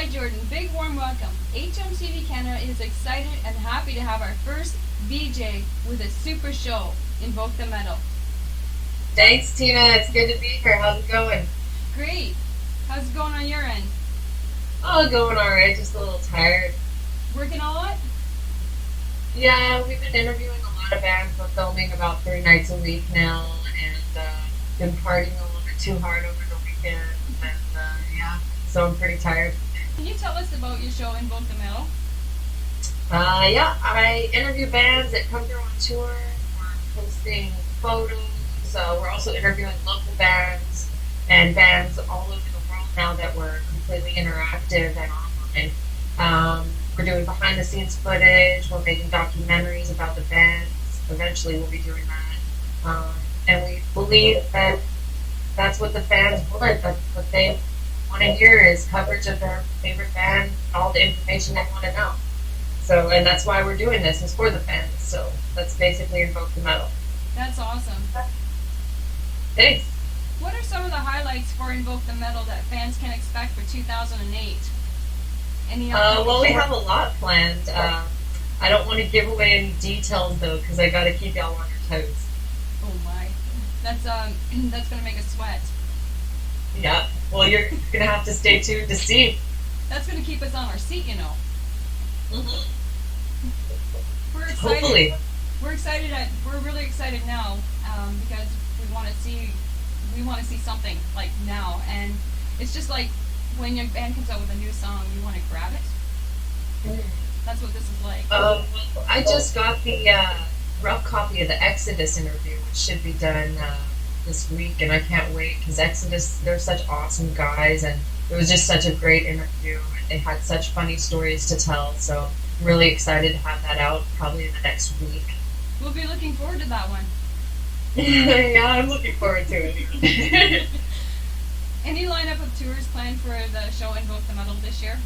Hi Jordan, big warm welcome. HMTV Canada is excited and happy to have our first VJ with a super show, Invoke the Metal. Thanks, Tina. It's good to be here. How's it going? Great. How's it going on your end? Oh, going all right. Just a little tired. Working a lot? Yeah, we've been interviewing a lot of bands. We're filming about 3 nights a week now, and been partying a little bit too hard over the weekend. And yeah, so I'm pretty tired. Can you tell us about your show, Invoke the Metal? Yeah, I interview bands that come through on tour. We're posting photos. We're also interviewing local bands and bands all over the world now that we're completely interactive and online. We're doing behind the scenes footage. We're making documentaries about the bands. Eventually, we'll be doing that. And we believe that that's what the fans want. That's what they want to hear is coverage of their favorite band, all the information they want to know. So, and that's why we're doing this, is for the fans. So that's basically Invoke the Metal. That's awesome. Thanks. What are some of the highlights for Invoke the Metal that fans can expect for 2008? Well, we have a lot planned. I don't want to give away any details though, because I got to keep y'all on your toes. Oh my, that's gonna make us sweat. Yeah. Well, you're gonna have to stay tuned to see. That's gonna keep us on our seat, you know. Mm-hmm. We're excited. Hopefully. We're really excited now because we want to see something like now, and it's just like when your band comes out with a new song, you want to grab it. That's what this is like. I just got the rough copy of the Exodus interview, which should be done this week, and I can't wait because Exodus, they're such awesome guys, and it was just such a great interview, and they had such funny stories to tell, so I'm really excited to have that out probably in the next week. We'll be looking forward to that one. Yeah, I'm looking forward to it. Any lineup of tours planned for the show Invoke the Metal this year?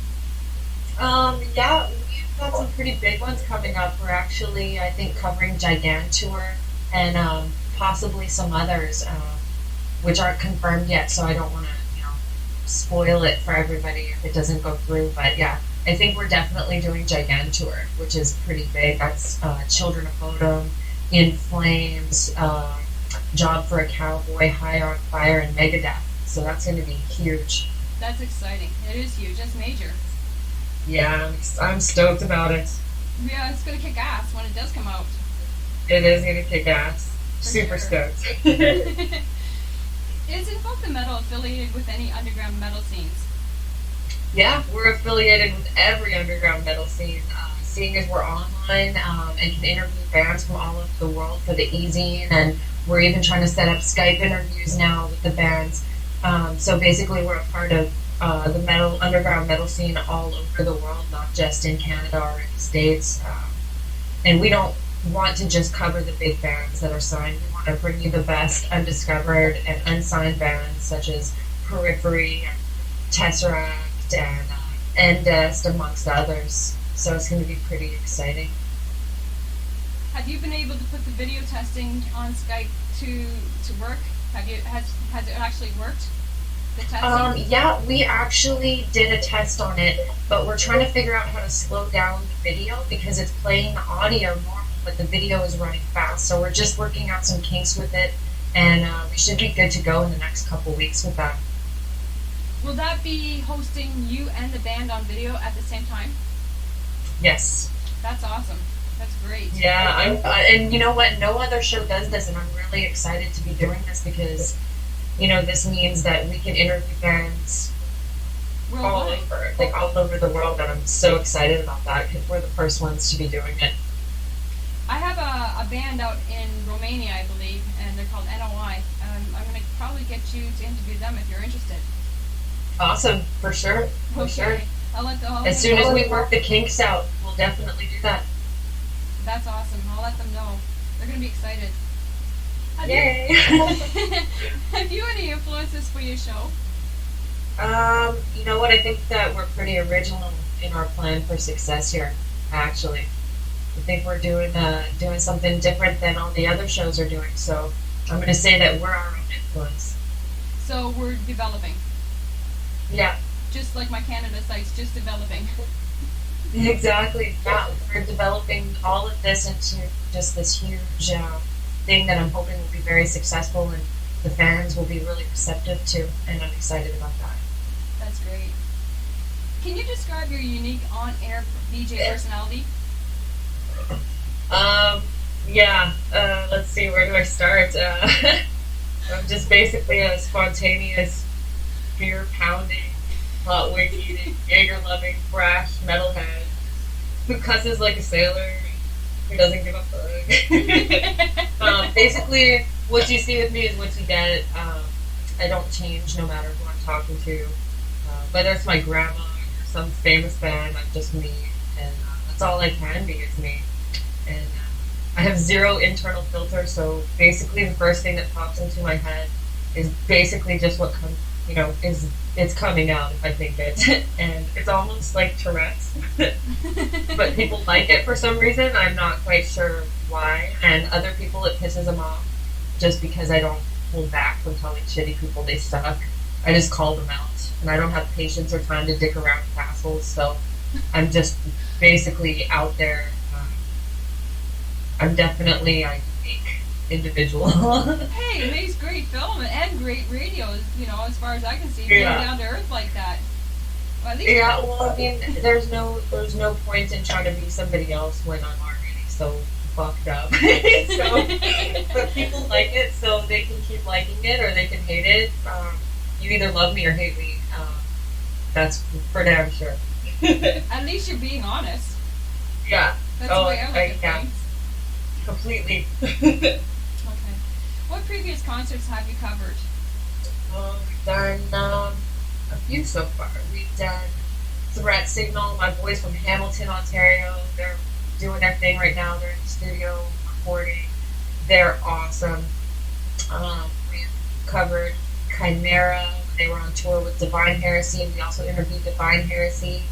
Yeah, we've got some pretty big ones coming up. We're actually, I think, covering Gigantour and possibly some others, which aren't confirmed yet, so I don't want to, spoil it for everybody if it doesn't go through. But yeah, I think we're definitely doing Gigantour, which is pretty big. That's Children of Bodom, In Flames, Job for a Cowboy, High on Fire, and Megadeth. So that's going to be huge. That's exciting. It is huge. That's major. Yeah, I'm stoked about it. Yeah, it's going to kick ass when it does come out. It is going to kick ass. For Super sure. stoked. Is Invoke the Metal affiliated with any underground metal scenes? Yeah, we're affiliated with every underground metal scene. Seeing as we're online and can interview bands from all over the world for the eZine, and we're even trying to set up Skype interviews now with the bands. So basically, we're a part of the underground metal scene all over the world, not just in Canada or in the States. And we don't want to just cover the big bands that are signed. We want to bring you the best undiscovered and unsigned bands such as Periphery, and Tesseract, and Endest, amongst others. So it's going to be pretty exciting. Have you been able to put the video testing on Skype to work? Has it actually worked? The testing? Yeah, we actually did a test on it, but we're trying to figure out how to slow down the video because it's playing audio normal, but the video is running fast. So we're just working out some kinks with it, and we should be good to go in the next couple weeks with that. Will that be hosting you and the band on video at the same time? Yes. That's awesome. That's great. Yeah, and you know what? No other show does this, and I'm really excited to be doing this because, this means that we can interview bands all over the world, and I'm so excited about that because we're the first ones to be doing it. I have a band out in Romania, I believe, and they're called NOI. I'm going to probably get you to interview them if you're interested. Awesome, for sure, for sure. As soon as we work the kinks out, we'll definitely do that. That's awesome. I'll let them know. They're going to be excited. Yay! Have you any influences for your show? You know what? I think that we're pretty original in our plan for success here, actually. I think we're doing something different than all the other shows are doing, so I'm going to say that we're our own influence. So we're developing. Yeah. just like my Canada site's just developing. Exactly. Yeah, we're developing all of this into just this huge thing that I'm hoping will be very successful and the fans will be really receptive to, and I'm excited about that. That's great. Can you describe your unique on-air VJ personality? Yeah. Let's see. Where do I start? I'm just basically a spontaneous, beer-pounding, hot wig eating, Jaeger loving, brash metalhead who cusses like a sailor, who doesn't give a fuck. Basically, what you see with me is what you get. I don't change no matter who I'm talking to, whether it's my grandma or some famous band. I'm just me, and that's all I can be is me. And I have zero internal filter, so basically the first thing that pops into my head is basically just what comes, is it's coming out if I think it, and it's almost like Tourette's, but people like it for some reason. I'm not quite sure why, and other people it pisses them off just because I don't hold back from telling shitty people they suck. I just call them out, and I don't have patience or time to dick around with assholes, so I'm just basically out there. I'm definitely a unique individual. Hey, it makes great film and great radio, as far as I can see, being down to earth like that. Well, at least well, I mean, there's no point in trying to be somebody else when I'm already so fucked up. So, but people like it, so they can keep liking it or they can hate it. You either love me or hate me. That's for damn sure. At least you're being honest. Yeah. That's the way I look at things. Completely. Okay. What previous concerts have you covered? We've done a few so far. We've done Threat Signal, my boys from Hamilton, Ontario. They're doing their thing right now. They're in the studio recording. They're awesome. We've covered Chimera. They were on tour with Divine Heresy. We also interviewed Divine Heresy.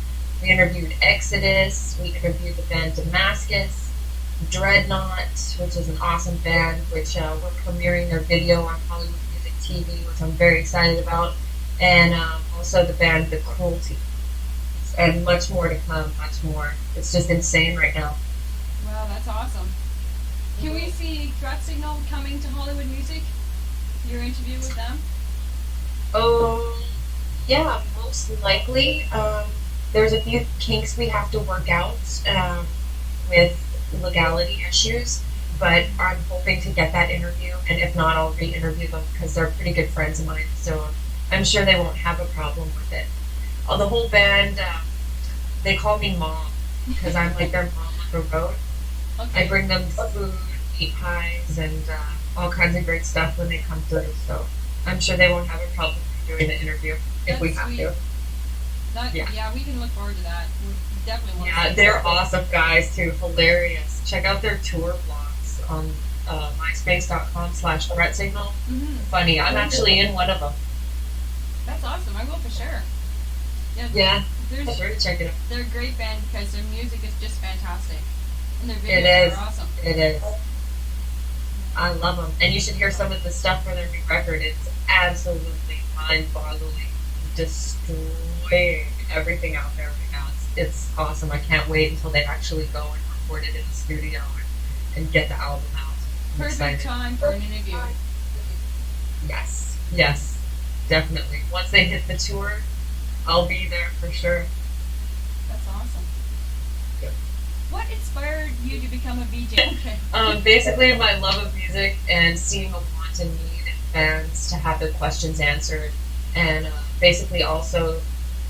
We interviewed Exodus. We interviewed the band Damascus. Dreadnought, which is an awesome band, which we're premiering their video on Hollywood Music TV, which I'm very excited about, and also the band The Cruelty, and much more to come, much more. It's just insane right now. Wow, that's awesome. Can we see Threat Signal coming to Hollywood Music? Your interview with them? Oh, yeah, most likely. There's a few kinks we have to work out with legality issues, but I'm hoping to get that interview, and if not, I'll re-interview them because they're pretty good friends of mine, so I'm sure they won't have a problem with it. The whole band, they call me Mom because I'm like their mom on the road. Okay. I bring them food, meat pies, and all kinds of great stuff when they come through, so I'm sure they won't have a problem doing the interview if we have to. Yeah, we can look forward to that. We definitely want to. Yeah, they're awesome guys too. Hilarious. Check out their tour vlogs on myspace.com/threatsignal. Mm-hmm. Funny. I'm actually in one of them. That's awesome. I will for sure. Yeah. Sure to check it out. They're a great band because their music is just fantastic, and their videos are awesome. It is. I love them, and you should hear some of the stuff for their new record. It's absolutely mind-boggling, destroying everything out there right now. It's awesome. I can't wait until they actually go and record it in the studio and get the album out. Perfect time for an interview. Yes, definitely. Once they hit the tour, I'll be there for sure. That's awesome. Yep. What inspired you to become a VJ? Basically, my love of music and seeing a want and need in fans to have their questions answered, and basically also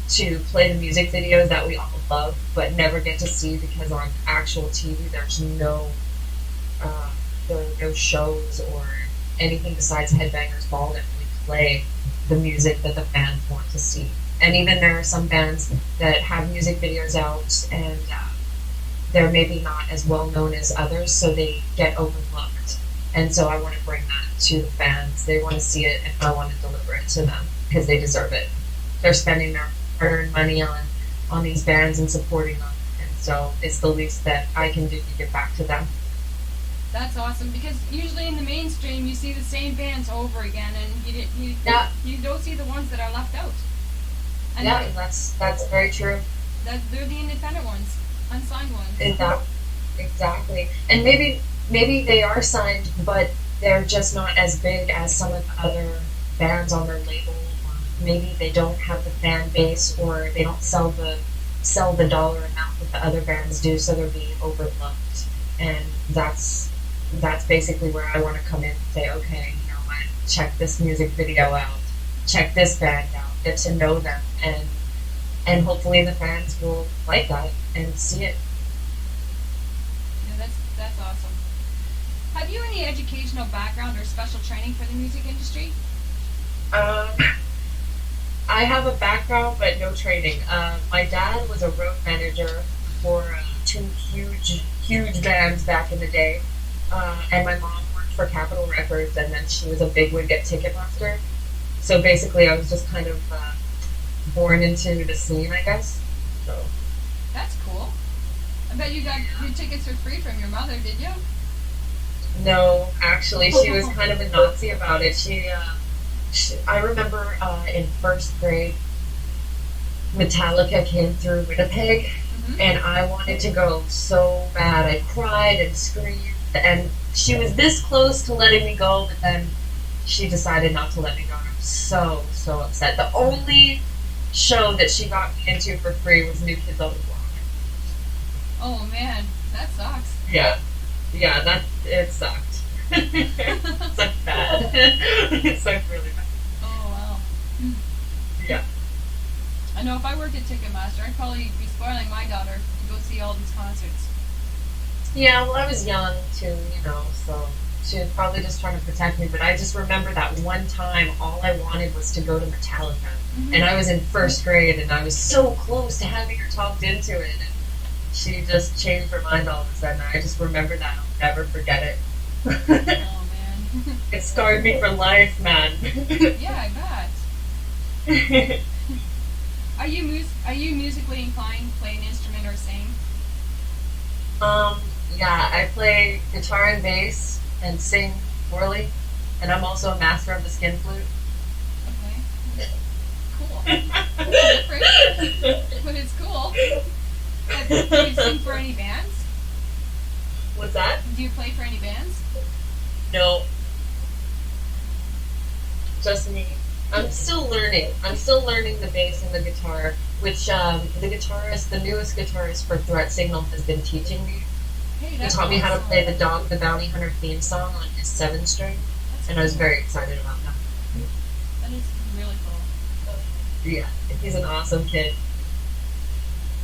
to play the music videos that we all love but never get to see because on actual TV there's no shows or anything besides Headbangers Ball that really play the music that the fans want to see. And even there are some bands that have music videos out and they're maybe not as well known as others, so they get overlooked. And so I want to bring that to the fans. They want to see it if I want to deliver it to them because they deserve it. They're spending their hard-earned money on these bands and supporting them, and so it's the least that I can do to give back to them. That's awesome because usually in the mainstream you see the same bands over again, and you don't see the ones that are left out. And Yeah, and that's very true. they're the independent ones, unsigned ones. Exactly. Exactly. And maybe they are signed, but they're just not as big as some of the other bands on their label. Or maybe they don't have the fan base, or they don't sell the dollar amount that the other bands do, so they're being overlooked. And that's basically where I want to come in and say, okay, you know what, check this music video out, check this band out, get to know them, and hopefully the fans will like that and see it. Yeah, that's awesome. Have you any educational background or special training for the music industry? Um, I have a background, but no training. My dad was a road manager for two huge bands back in the day, and my mom worked for Capitol Records, and then she was a bigwig at Ticketmaster. So basically, I was just kind of born into the scene, I guess. So That's cool. I bet you got your tickets for free from your mother, did you? no, actually, she was kind of a Nazi about it. I remember in first grade, Metallica came through Winnipeg, and I wanted to go so bad. I cried and screamed, and she was this close to letting me go, but then she decided not to let me go. I'm so upset. The only show that she got me into for free was New Kids on the Block. Oh man, that sucks. Yeah, that it sucked. It sucked bad. It sucked really bad. Oh wow. Yeah. I know if I worked at Ticketmaster, I'd probably be spoiling my daughter to go see all these concerts. Yeah, well, I was young too, so she was probably just trying to protect me. But I just remember that one time, all I wanted was to go to Metallica. And I was in first grade, and I was so close to having her talked into it. And she just changed her mind all of a sudden. I just remember that. I'll never forget it. Oh man. It scarred me for life, man. Yeah, I bet. Are you musically inclined, play an instrument or sing? Yeah, I play guitar and bass and sing poorly, and I'm also a master of the skin flute. Okay. Cool. It's different, but it's cool. Do you sing for any bands? What's that? Do you play for any bands? No. Just me. I'm still learning. I'm still learning the bass and the guitar, which the newest guitarist for Threat Signal has been teaching me. Hey, He that's taught me how to awesome. play the Dog the Bounty Hunter theme song on his 7-string, and I was very excited about that. That is really cool. Yeah, he's an awesome kid.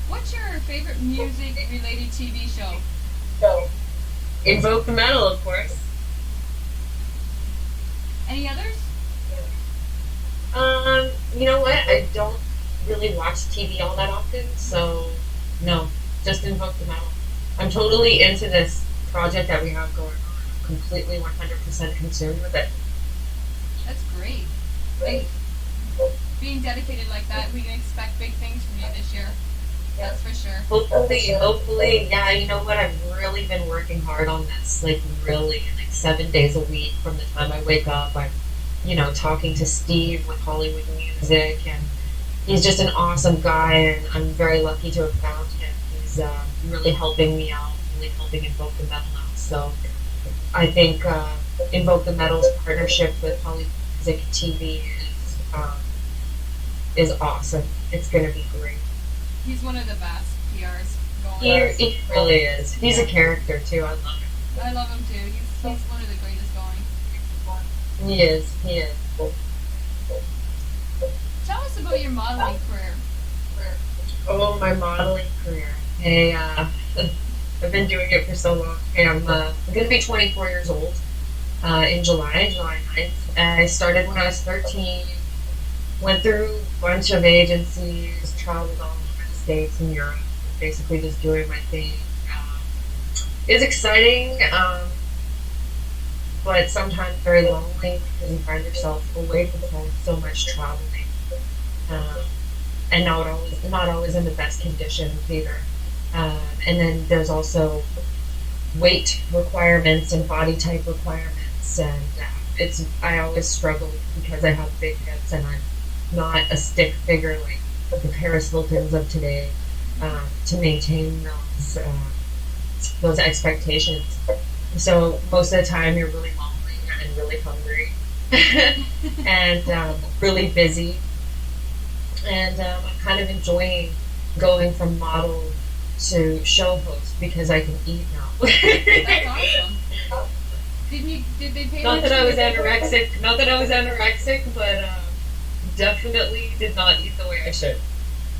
What's your favorite music-related TV show? So, Invoke the Metal, of course. Any others? You know what? I don't really watch TV all that often, so no, just Invoke the Metal. I'm totally into this project that we have going on. I'm completely 100% consumed with it. That's great. Like, being dedicated like that, we can expect big things from you this year. That's for sure. Hopefully, yeah, you know what? I've really been working hard on this, like 7 days a week from the time I wake up. I'm, talking to Steve with Hollywood Music, and he's just an awesome guy, and I'm very lucky to have found him. He's really helping me out, really helping Invoke the Metal out. So I think Invoke the Metal's partnership with Hollywood Music TV is awesome. It's going to be great. He's one of the best PRs going. He really is. He's a character too. I love him. I love him too. He's one of the greatest going. He is. He is. Tell us about your modeling career. Oh, my modeling career. Hey, I've been doing it for so long. Hey, I'm going to be 24 years old in July 9th. I started when I was 13. Went through a bunch of agencies, traveled all over the States and Europe, basically just doing my thing. It's exciting, but sometimes very lonely because you find yourself away from home so much traveling, and not always in the best conditions either. And then there's also weight requirements and body type requirements, and I always struggle because I have big hips and I'm not a stick figure like the Paris Hiltons of today, to maintain those expectations. So most of the time you're really lonely and really hungry and really busy. And I'm kind of enjoying going from model to show host because I can eat now. That's awesome. Did they pay Not much? that I was anorexic, but definitely did not eat the way I should.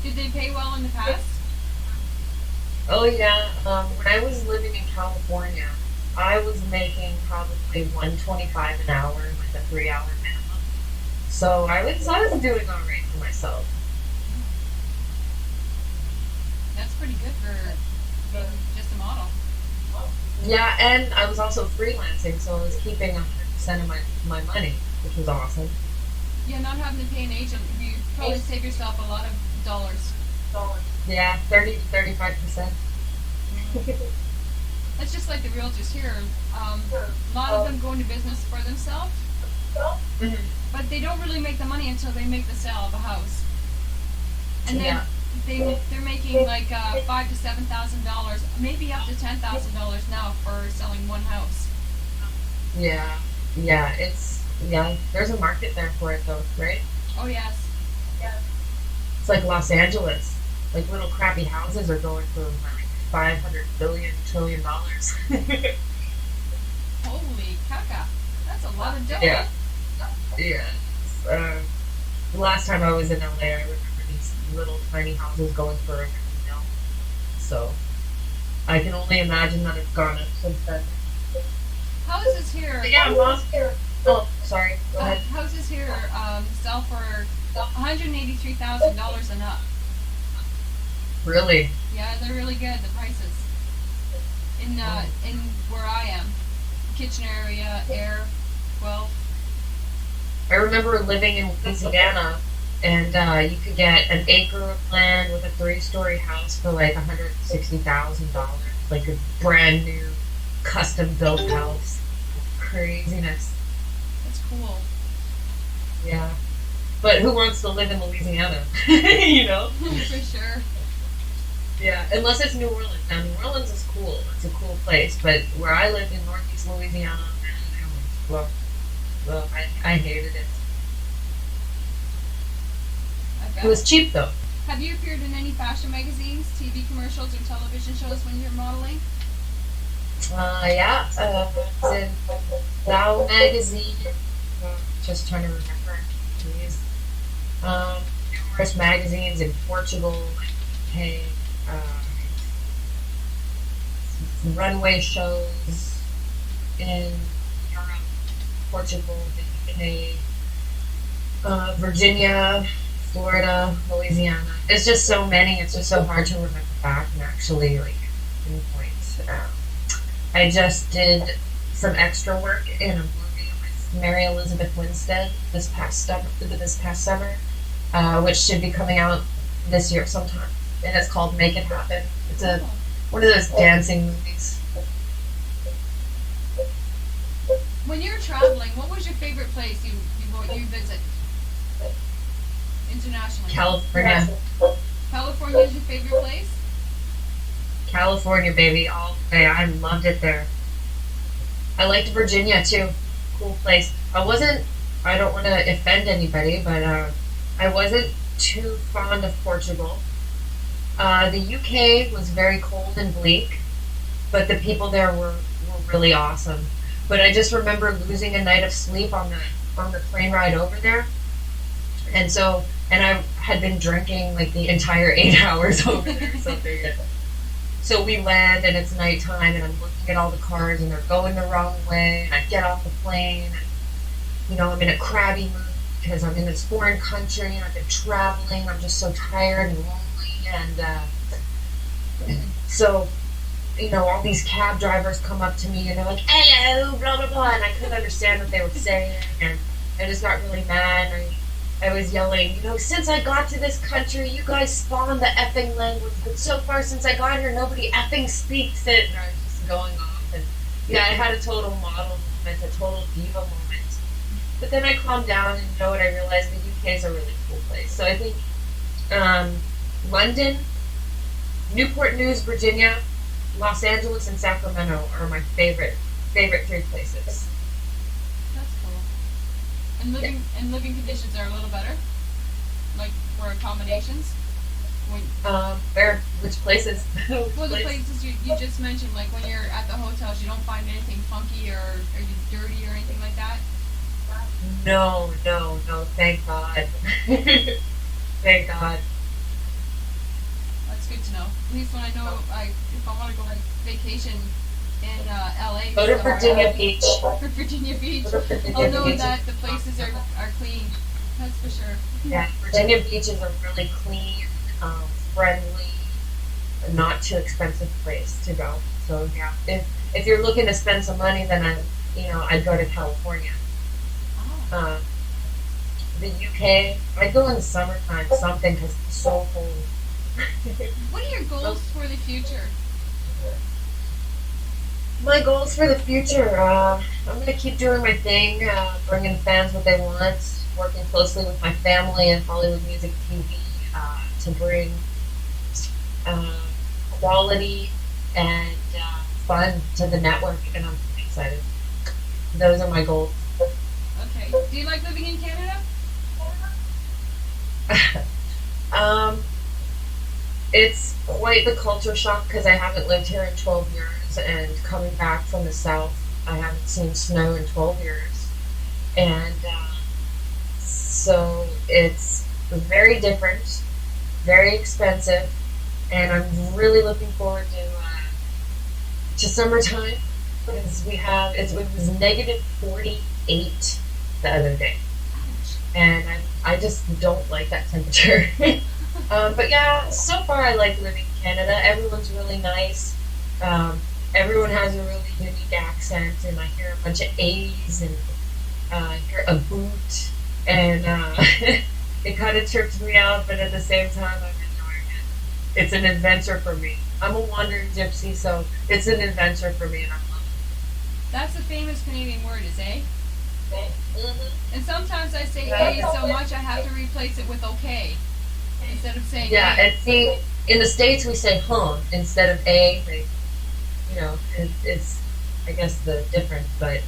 Did they pay well in the past? Oh yeah, when I was living in California, I was making probably 125 an hour with a 3-hour minimum. So I was doing all right for myself. That's pretty good for being just a model. Yeah, and I was also freelancing, so I was keeping 100% of my money, which was awesome. Yeah, not having to pay an agent, you probably save yourself a lot of dollars. Yeah, 30 to 35%. That's just like the realtors here. A lot of them go into business for themselves, Mhm. but they don't really make the money until they make the sale of a house. And then they're making like $5,000 to $7,000, maybe up to $10,000 now for selling one house. Yeah, there's a market there for it though, right? Oh yes. It's like Los Angeles. Like little crappy houses are going for like 500 billion trillion dollars. Holy caca. That's a lot of dough. Yeah. Yeah. The last time I was in LA, I remember these little tiny houses going for $1 million. So I can only imagine that it's gone up since then. Houses here. But yeah, Mom. Oh, sorry. Go ahead. Houses here sell for $183,000 and up. Really? Yeah, they're really good. The prices in where I am, Kitchen area, Air, 12. I remember living in Louisiana, and you could get an acre of land with a 3-story house for like $160,000, like a brand new, custom built house. Craziness. That's cool. Yeah. But who wants to live in Louisiana? You know? For sure. Yeah, unless it's New Orleans. Now, New Orleans is cool. It's a cool place. But where I lived in Northeast Louisiana, well, I hated it. I bet. It was cheap, though. Have you appeared in any fashion magazines, TV commercials, or television shows when you're modeling? Yeah. I was in Thou magazine. Just trying to remember. Jeez. Numerous magazines in Portugal, UK, runway shows in Europe, Portugal, the UK, Virginia, Florida, Louisiana. It's just so many. It's just so hard to remember back and actually like pinpoint. I just did some extra work in a movie with Mary Elizabeth Winstead this past summer, which should be coming out this year sometime, and it's called Make It Happen. It's one of those dancing movies. When you're traveling, what was your favorite place you visit internationally? California. California is your favorite place? California, baby, all the way. I loved it there. I liked Virginia too. Cool place. I don't want to offend anybody, but I wasn't too fond of Portugal. The UK was very cold and bleak, but the people there were really awesome. But I just remember losing a night of sleep on the plane ride over there. And I had been drinking like the entire 8 hours over there. So we land and it's nighttime and I'm looking at all the cars and they're going the wrong way and I get off the plane and I'm in a crabby mood because I'm in this foreign country and I've been traveling. I'm just so tired and lonely and so all these cab drivers come up to me and they're like, hello, blah, blah, blah, and I couldn't understand what they were saying, and I just got really mad, and I was yelling, since I got to this country, you guys spawned the effing language, but so far since I got here, nobody effing speaks it, and I was just going off, and I had a total model moment, a total diva moment, but then I calmed down, and what I realized, the UK is a really cool place, so I think Um, London, Newport News, Virginia, Los Angeles, and Sacramento are my favorite three places. That's cool. And Yeah. living conditions are a little better, like for accommodations. When Which places? Which well, the place? places you just mentioned, like when you're at the hotels, you don't find anything funky or are you dirty or anything like that. No, no, no. Thank God. Thank God. That's good to know. At least when I know, like, if I want to go on vacation in LA Go to somewhere, Virginia Beach. for Virginia Beach, Go to I'll Virginia know Beach. that the places are clean. That's for sure. Yeah, Virginia Beach is a really clean, friendly, not too expensive place to go. So yeah, if you're looking to spend some money, then I'd go to California. Oh. The UK, I'd go in the summertime, something because it's so cold. What are your goals for the future? My goals for the future, I'm going to keep doing my thing, bringing fans what they want, working closely with my family and Hollywood Music TV to bring uh, quality and fun to the network, and I'm excited. Those are my goals. Okay. Do you like living in Canada? um, it's quite the culture shock because I haven't lived here in 12 years, and coming back from the south, I haven't seen snow in 12 years. And so it's very different, very expensive, and I'm really looking forward to summertime because it was negative 48 the other day, and I just don't like that temperature. But yeah, so far I like living in Canada. Everyone's really nice. Everyone has a really unique accent, and I hear a bunch of A's and I hear a boot, and it kind of trips me out, but at the same time I'm enjoying it. It's an adventure for me. I'm a wandering gypsy, so it's an adventure for me, and I love That's a famous Canadian word, is eh? it. And sometimes I say Yeah. A so much I have to replace it with okay instead of saying Yeah, A. and see, in the States we say instead of a. It's I guess the difference, but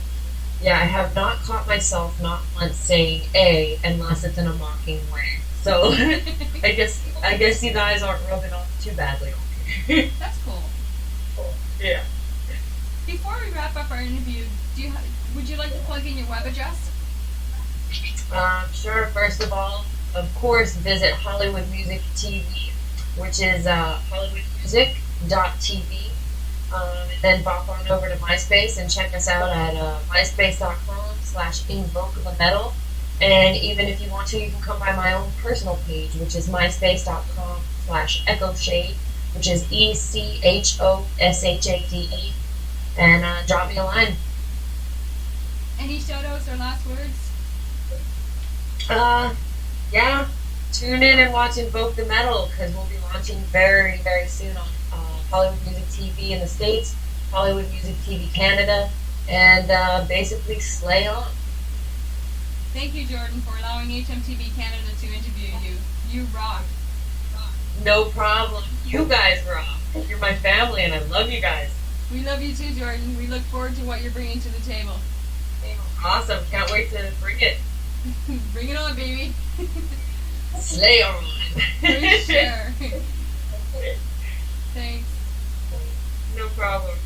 yeah, I have not caught myself not once saying a unless it's in a mocking way. So I guess you guys aren't rubbing off too badly on me. That's cool. Yeah. Before we wrap up our interview, would you like to plug in your web address? Sure. First of all, of course, visit Hollywood Music TV, which is hollywoodmusic.tv. And then bop on over to MySpace and check us out at myspace.com/Invoke The Metal. And even if you want to, you can come by my own personal page, which is myspace.com/EchoShade, which is ECHOSHADE, and drop me a line. Any shout outs or last words? Yeah, tune in and watch Invoke The Metal because we'll be launching very, very soon on Hollywood Music TV in the States, Hollywood Music TV Canada, and basically slay on. Thank you, Jordan, for allowing HMTV Canada to interview you. You rock. No problem. You guys rock. You're my family, and I love you guys. We love you too, Jordan. We look forward to what you're bringing to the table. Awesome. Can't wait to bring it. Bring it on, baby. Slay on. For sure. Thanks. No problem.